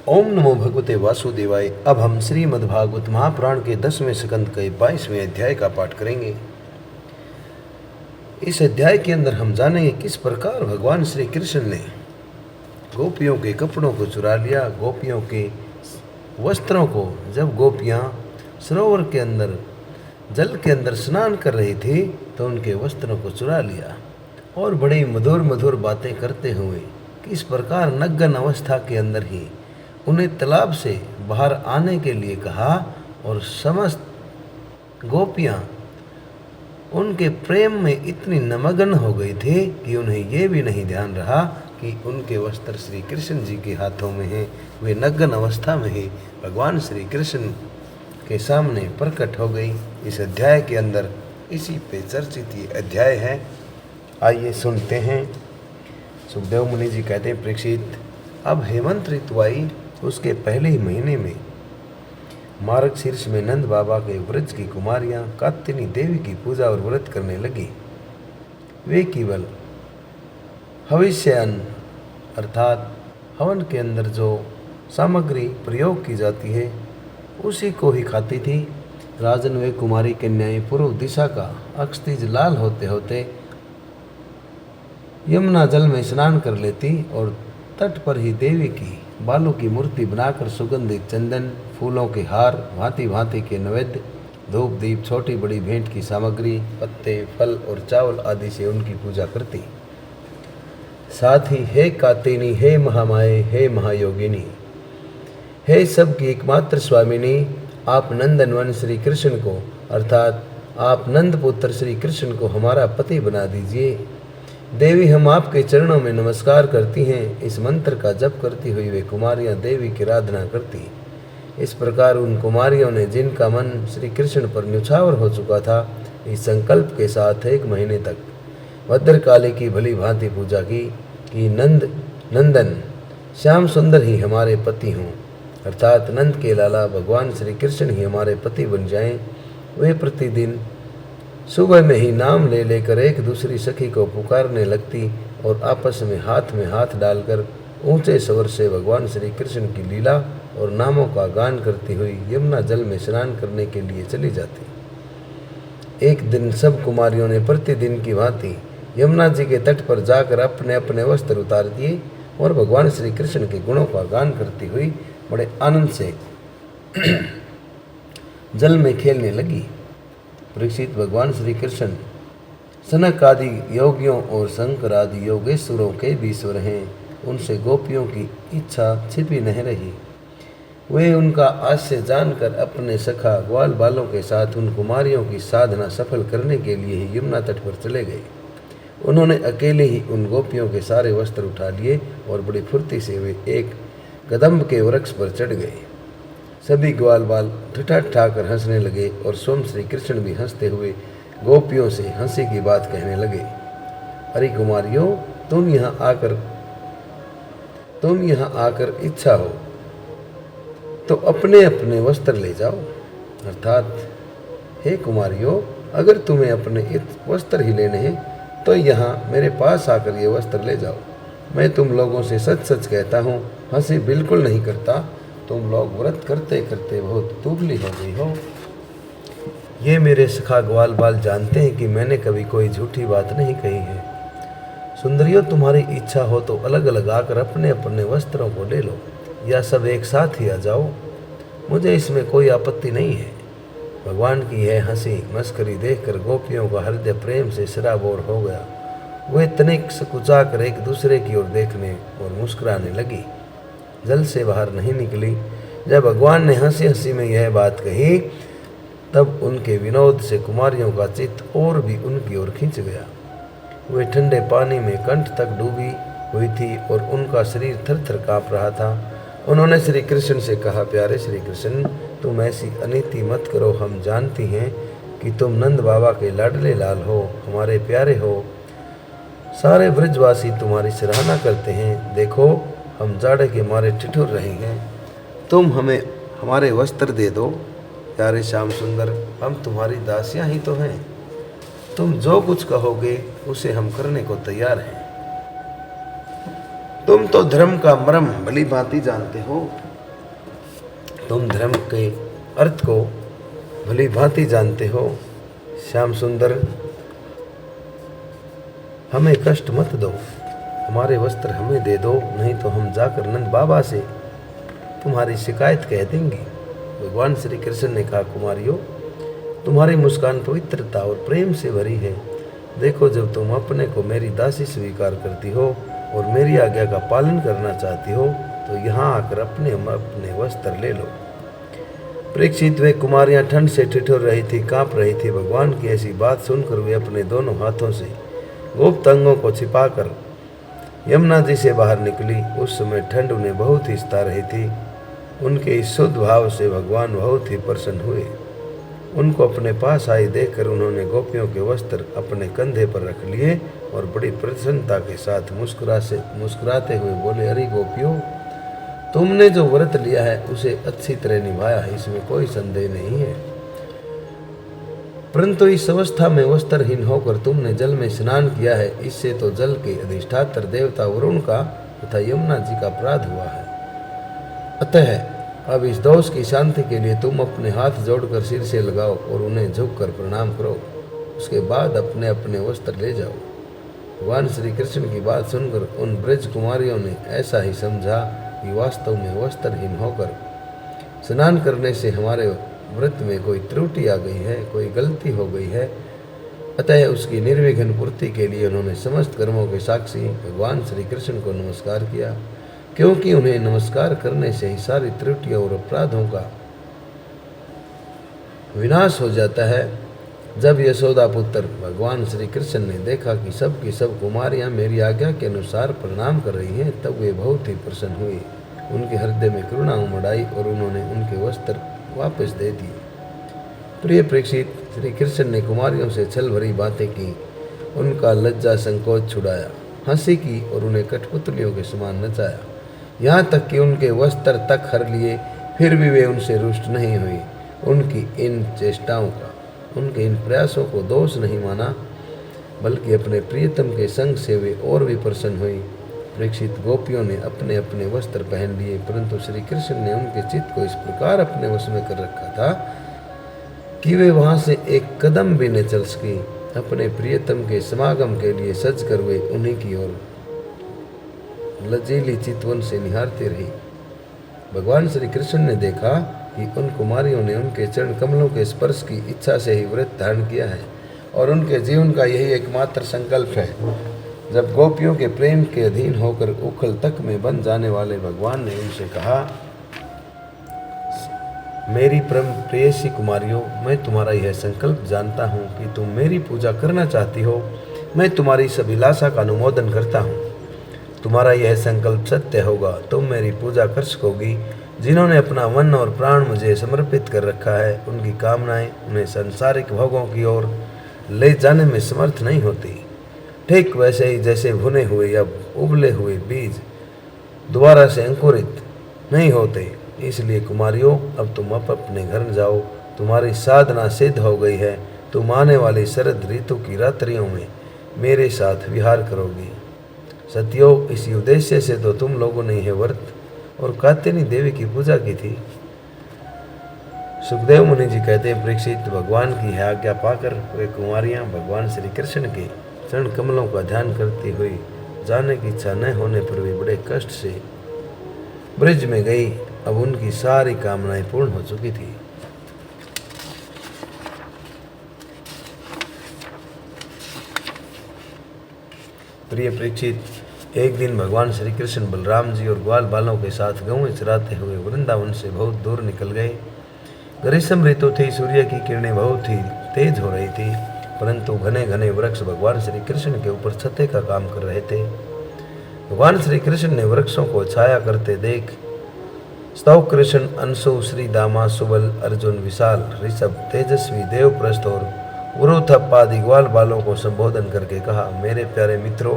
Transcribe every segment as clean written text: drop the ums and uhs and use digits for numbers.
ओम नमो भगवते वासुदेवाय। अब हम श्रीमद्भागवत महापुराण के 10वें स्कंद के 22वें अध्याय का पाठ करेंगे। इस अध्याय के अंदर हम जानेंगे किस प्रकार भगवान श्री कृष्ण ने गोपियों के कपड़ों को चुरा लिया। गोपियों के वस्त्रों को, जब गोपियाँ सरोवर के अंदर जल के अंदर स्नान कर रही थी तो उनके वस्त्रों को चुरा लिया और बड़ी मधुर मधुर बातें करते हुए किस प्रकार नग्न अवस्था के अंदर ही उन्हें तालाब से बाहर आने के लिए कहा। और समस्त गोपियाँ उनके प्रेम में इतनी निमग्न हो गई थी कि उन्हें ये भी नहीं ध्यान रहा कि उनके वस्त्र श्री कृष्ण जी के हाथों में हैं। वे नग्न अवस्था में ही भगवान श्री कृष्ण के सामने प्रकट हो गई। इस अध्याय के अंदर इसी पे चर्चित ये अध्याय है। आइए सुनते हैं। सुखदेव मुनि जी कहते हैं, परीक्षित, अब हेमंत ऋतु आई, उसके पहले ही महीने में मार्गशीर्ष में नंद बाबा के व्रज की कुमारियाँ कात्यायनी देवी की पूजा और व्रत करने लगी। वे केवल हविष्यन अर्थात हवन के अंदर जो सामग्री प्रयोग की जाती है उसी को ही खाती थी। राजन वे कुमारी कन्याएं पूर्व दिशा का अक्षतिज लाल होते होते यमुना जल में स्नान कर लेती और तट पर ही देवी की बालू की मूर्ति बनाकर सुगंधित चंदन, फूलों के हार, भांति भांति के नैवेद्य, धूप दीप, छोटी बड़ी भेंट की सामग्री, पत्ते, फल और चावल आदि से उनकी पूजा करती। साथ ही हे कात्यायनी, हे महामाये, हे महायोगिनी, हे सबकी एकमात्र स्वामिनी, आप नंदनवन श्री कृष्ण को अर्थात आप नंद पुत्र श्री कृष्ण को हमारा पति बना दीजिए। देवी, हम आपके चरणों में नमस्कार करती हैं। इस मंत्र का जप करती हुई वे कुमारियां देवी की आराधना करती। इस प्रकार उन कुमारियों ने, जिनका मन श्री कृष्ण पर न्यौछावर हो चुका था, इस संकल्प के साथ 1 महीने तक भद्रकाली की भली भांति पूजा की कि नंदन श्याम सुंदर ही हमारे पति हों, अर्थात नंद के लाला भगवान श्री कृष्ण ही हमारे पति बन जाएं। वे प्रतिदिन सुबह में ही नाम ले लेकर एक दूसरी सखी को पुकारने लगती और आपस में हाथ डालकर ऊंचे स्वर से भगवान श्री कृष्ण की लीला और नामों का गान करती हुई यमुना जल में स्नान करने के लिए चली जाती। एक दिन सब कुमारियों ने प्रतिदिन की भांति यमुना जी के तट पर जाकर अपने अपने वस्त्र उतार दिए और भगवान श्री कृष्ण के गुणों का गान करती हुई बड़े आनंद से जल में खेलने लगी। परीक्षित, भगवान श्री कृष्ण सनक आदि योगियों और शंकर आदि योगेश्वरों के भी ईश्वर हैं। उनसे गोपियों की इच्छा छिपी नहीं रही। वे उनका आश्चर्य जानकर अपने सखा ग्वाल बालों के साथ उन कुमारियों की साधना सफल करने के लिए ही यमुना तट पर चले गए। उन्होंने अकेले ही उन गोपियों के सारे वस्त्र उठा लिए और बड़ी फुर्ती से वे एक कदम्ब के वृक्ष पर चढ़ गए। सभी ग्वाल बाल ठठाकर हंसने लगे और स्वयं श्री कृष्ण भी हंसते हुए गोपियों से हंसी की बात कहने लगे। अरे कुमारियों, तुम यहाँ आकर इच्छा हो तो अपने अपने वस्त्र ले जाओ। अर्थात हे कुमारियों, अगर तुम्हें अपने वस्त्र ही लेने हैं तो यहाँ मेरे पास आकर ये वस्त्र ले जाओ। मैं तुम लोगों से सच सच कहता हूँ, हंसी बिल्कुल नहीं करता। तुम लोग व्रत करते करते बहुत दुबली हो गई हो। ये मेरे सखा ग्वाल बाल जानते हैं कि मैंने कभी कोई झूठी बात नहीं कही है। सुंदरियों, तुम्हारी इच्छा हो तो अलग अलग आकर अपने अपने वस्त्रों को ले लो या सब एक साथ ही आ जाओ, मुझे इसमें कोई आपत्ति नहीं है। भगवान की यह हंसी मस्करी देखकर गोपियों का हृदय प्रेम से सराबोर हो गया। वे तनिक सकुचा कर एक दूसरे की ओर देखने और मुस्कुराने लगी। जल से बाहर नहीं निकली। जब भगवान ने हंसी हंसी में यह बात कही तब उनके विनोद से कुमारियों का चित्त और भी उनकी ओर खिंच गया। वे ठंडे पानी में कंठ तक डूबी हुई थी और उनका शरीर थर थर काँप रहा था। उन्होंने श्री कृष्ण से कहा, प्यारे श्री कृष्ण, तुम ऐसी अनीति मत करो। हम जानती हैं कि तुम नंद बाबा के लाडले लाल हो, हमारे प्यारे हो। सारे ब्रजवासी तुम्हारी सराहना करते हैं। देखो, हम जाड़े के मारे ठिठुर रहे हैं। तुम हमें हमारे वस्त्र दे दो। प्यारे श्याम सुंदर, हम तुम्हारी दासियां ही तो हैं। तुम जो कुछ कहोगे उसे हम करने को तैयार हैं। तुम तो धर्म का मर्म भली भांति जानते हो। तुम धर्म के अर्थ को भली भांति जानते हो। श्याम सुंदर, हमें कष्ट मत दो, हमारे वस्त्र हमें दे दो, नहीं तो हम जाकर नंद बाबा से तुम्हारी शिकायत कह देंगे। भगवान श्री कृष्ण ने कहा, कुमारियों, तुम्हारी मुस्कान पवित्रता और प्रेम से भरी है। देखो, जब तुम अपने को मेरी दासी स्वीकार करती हो और मेरी आज्ञा का पालन करना चाहती हो, तो यहाँ आकर अपने अपने वस्त्र ले लो। परीक्षित, वे कुमारियाँ ठंड से ठिठुर रही थी, कांप रही थी। भगवान की ऐसी बात सुनकर वे अपने दोनों हाथों से गुप्त अंगों को छिपाकर यमुना जी से बाहर निकली। उस समय ठंड उन्हें बहुत ही सता रही थी। उनके इस शुद्ध भाव से भगवान बहुत ही प्रसन्न हुए। उनको अपने पास आई देखकर उन्होंने गोपियों के वस्त्र अपने कंधे पर रख लिए और बड़ी प्रसन्नता के साथ मुस्कुराते हुए बोले, अरे गोपियों, तुमने जो व्रत लिया है उसे अच्छी तरह निभाया है, इसमें कोई संदेह नहीं है। परंतु इस अवस्था में वस्त्रहीन होकर तुमने जल में स्नान किया है, इससे तो जल के अधिष्ठात्र देवता वरुण का तथा यमुना जी का अपराध हुआ है। अतः अब इस दोष की शांति के लिए तुम अपने हाथ जोड़कर सिर से लगाओ और उन्हें झुककर प्रणाम करो। उसके बाद अपने अपने वस्त्र ले जाओ। भगवान श्री कृष्ण की बात सुनकर उन ब्रज कुमारियों ने ऐसा ही समझा कि वास्तव में वस्त्रहीन होकर स्नान करने से हमारे व्रत में कोई त्रुटि आ गई है, कोई गलती हो गई है। अतः उसकी निर्विघ्न पूर्ति के लिए उन्होंने समस्त कर्मों के साक्षी भगवान श्री कृष्ण को नमस्कार किया, क्योंकि उन्हें नमस्कार करने से ही सारी त्रुटियों और अपराधों का विनाश हो जाता है। जब यशोदा पुत्र भगवान श्री कृष्ण ने देखा कि सब की सब कुमारियां मेरी आज्ञा के अनुसार प्रणाम कर रही हैं, तब वे बहुत ही प्रसन्न हुए। उनके हृदय में करुणा उमड़ आई और उन्होंने उनके वस्त्र वापस दे दिए। प्रिय परीक्षित, श्री कृष्ण ने कुमारियों से छल भरी बातें की, उनका लज्जा संकोच छुड़ाया, हंसी की और उन्हें कठपुतलियों के समान नचाया। यहाँ तक कि उनके वस्त्र तक हर लिए, फिर भी वे उनसे रुष्ट नहीं हुई। उनकी इन चेष्टाओं का, उनके इन प्रयासों को दोष नहीं माना, बल्कि अपने प्रियतम के संग से वे और भी प्रसन्न हुई। परीक्षित, गोपियों ने अपने अपने वस्त्र पहन लिए, परंतु श्री कृष्ण ने उनके चित्त को इस प्रकार अपने वश में कर रखा था कि वे वहाँ से एक कदम भी न चल सकी। अपने प्रियतम के समागम के लिए सज कर वे उन्हीं की ओर लजीली चितवन से निहारती रही। भगवान श्री कृष्ण ने देखा कि उन कुमारियों ने उनके चरण कमलों के स्पर्श की इच्छा से ही व्रत धारण किया है और उनके जीवन का यही एकमात्र संकल्प है। जब गोपियों के प्रेम के अधीन होकर उखल तक में बन जाने वाले भगवान ने उनसे कहा, मेरी परम प्रेयसी कुमारियों, मैं तुम्हारा यह संकल्प जानता हूँ कि तुम मेरी पूजा करना चाहती हो। मैं तुम्हारी इस अभिलाषा का अनुमोदन करता हूँ। तुम्हारा यह संकल्प सत्य होगा, तुम मेरी पूजा कर सकोगी। जिन्होंने अपना मन और प्राण मुझे समर्पित कर रखा है, उनकी कामनाएं उन्हें सांसारिक भोगों की ओर ले जाने में समर्थ नहीं होती। ठीक वैसे ही जैसे भुने हुए या उबले हुए बीज दोबारा से अंकुरित नहीं होते। इसलिए कुमारियों, अब तुम अपने घर जाओ। तुम्हारी साधना सिद्ध हो गई है। तुम आने वाली शरद ऋतु की रात्रियों में मेरे साथ विहार करोगी। सतियों, इसी उद्देश्य से तो तुम लोगों ने यह व्रत और कात्यायनी देवी की पूजा की थी। सुखदेव मुनि जी कहते हैं, परीक्षित, भगवान की यह आज्ञा पाकर वे कुमारियां भगवान श्री कृष्ण के चरण कमलों का ध्यान करती हुई जाने की इच्छा न होने पर भी बड़े कष्ट से ब्रज में गई। अब उनकी सारी कामनाएं पूर्ण हो चुकी थी। प्रिय परीक्षित, एक दिन भगवान श्री कृष्ण बलराम जी और ग्वाल बालों के साथ गौएं चराते हुए वृंदावन से बहुत दूर निकल गए। ग्रीष्म ऋतु थी, सूर्य की किरणें बहुत ही तेज हो रही थी, परंतु घने घने वृक्ष भगवान श्री कृष्ण के ऊपर छत्ते का काम कर रहे थे। भगवान श्री कृष्ण ने वृक्षों को छाया करते देख स्तव कृष्ण, अंशु, श्री दामा, सुबल, अर्जुन, विशाल, ऋषभ, तेजस्वी, देवप्रस्थ और उरुथप आदि ग्वाल बालों को संबोधन करके कहा, मेरे प्यारे मित्रों,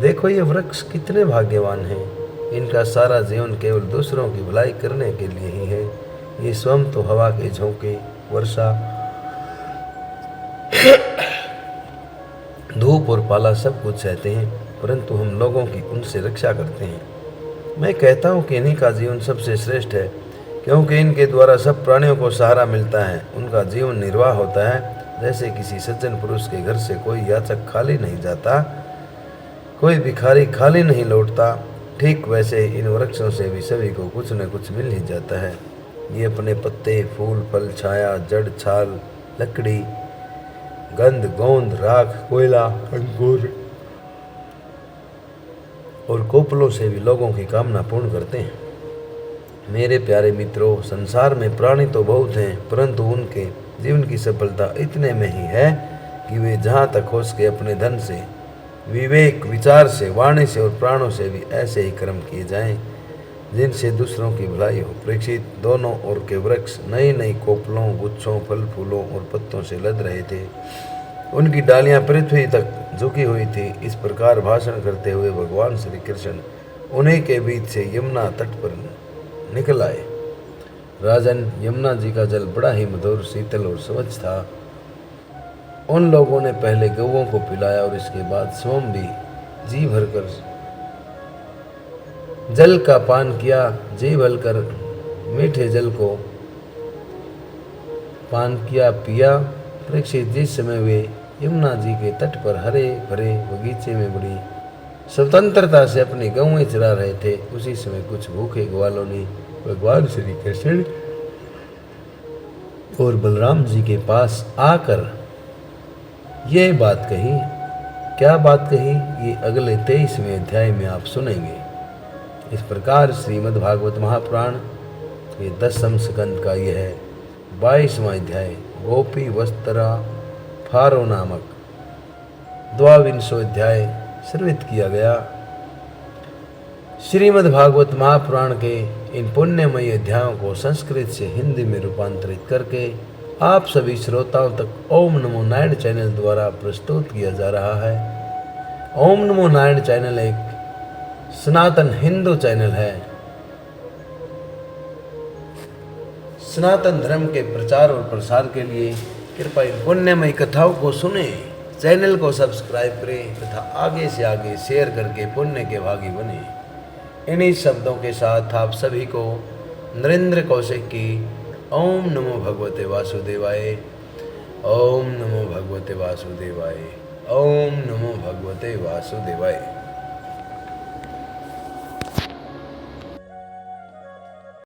देखो ये वृक्ष कितने भाग्यवान हैं। इनका सारा जीवन केवल दूसरों की भलाई करने के लिए ही है। ये स्वयं तो हवा के झोंके, वर्षा, धूप और पाला सब कुछ सहते हैं, परंतु हम लोगों की उनसे रक्षा करते हैं। मैं कहता हूँ कि इन्हीं का जीवन सबसे श्रेष्ठ है, क्योंकि इनके द्वारा सब प्राणियों को सहारा मिलता है, उनका जीवन निर्वाह होता है। जैसे किसी सज्जन पुरुष के घर से कोई याचक खाली नहीं जाता, कोई भिखारी खाली नहीं लौटता, ठीक वैसे इन वृक्षों से भी सभी को कुछ न कुछ मिल ही जाता है। ये अपने पत्ते, फूल, फल, छाया, जड़, छाल, लकड़ी, गंध, गोंद, राख, कोयला, अंकुर और कोपलों से भी लोगों की कामना पूर्ण करते हैं। मेरे प्यारे मित्रों, संसार में प्राणी तो बहुत हैं, परंतु उनके जीवन की सफलता इतने में ही है कि वे जहाँ तक हो सके अपने धन से, विवेक, विचार से, वाणी से और प्राणों से भी ऐसे ही कर्म किए जाएं जिनसे दूसरों की भलाई हो। परीक्षित, दोनों ओर के वृक्ष नई नई कोपलों, गुच्छों, फल फूलों और पत्तों से लद रहे थे। उनकी डालियां पृथ्वी तक झुकी हुई थी। इस प्रकार भाषण करते हुए भगवान श्री कृष्ण उन्हीं के बीच से यमुना तट पर निकल आए। राजन, यमुना जी का जल बड़ा ही मधुर, शीतल और स्वच्छ था। उन लोगों ने पहले गौओं को पिलाया और इसके बाद स्वयं भी जी भरकर जल का पान किया। जी भरकर मीठे जल को पान किया, पिया। परीक्षित, जिस समय वे यमुना जी के तट पर हरे भरे बगीचे में बड़ी स्वतंत्रता से अपनी गौएं चरा रहे थे, उसी समय कुछ भूखे ग्वालों ने भगवान श्री कृष्ण और बलराम जी के पास आकर यह बात कही। क्या बात कही, ये अगले 23वें अध्याय में आप सुनेंगे। इस प्रकार श्रीमद् भागवत महापुराण के 10वें स्कंद का यह 22वां अध्याय गोपी वस्त्रा फारो नामक 22वां अध्याय श्रवित किया गया। श्रीमद् भागवत महापुराण के इन पुण्यमयी अध्यायों को संस्कृत से हिंदी में रूपांतरित करके आप सभी श्रोताओं तक ओम नमो नारायण चैनल द्वारा प्रस्तुत किया जा रहा है। ओम नमो नारायण चैनल एक सनातन हिंदू चैनल है। सनातन धर्म के प्रचार और प्रसार के लिए कृपया इन पुण्यमयी कथाओं को सुने, चैनल को सब्सक्राइब करें तथा आगे से आगे शेयर करके पुण्य के भागी बने। इन्हीं शब्दों के साथ आप सभी को नरेंद्र कौशिक की ओम नमो भगवते वासुदेवाय, ओम नमो भगवते वासुदेवाय, ओम नमो भगवते वासुदेवाय।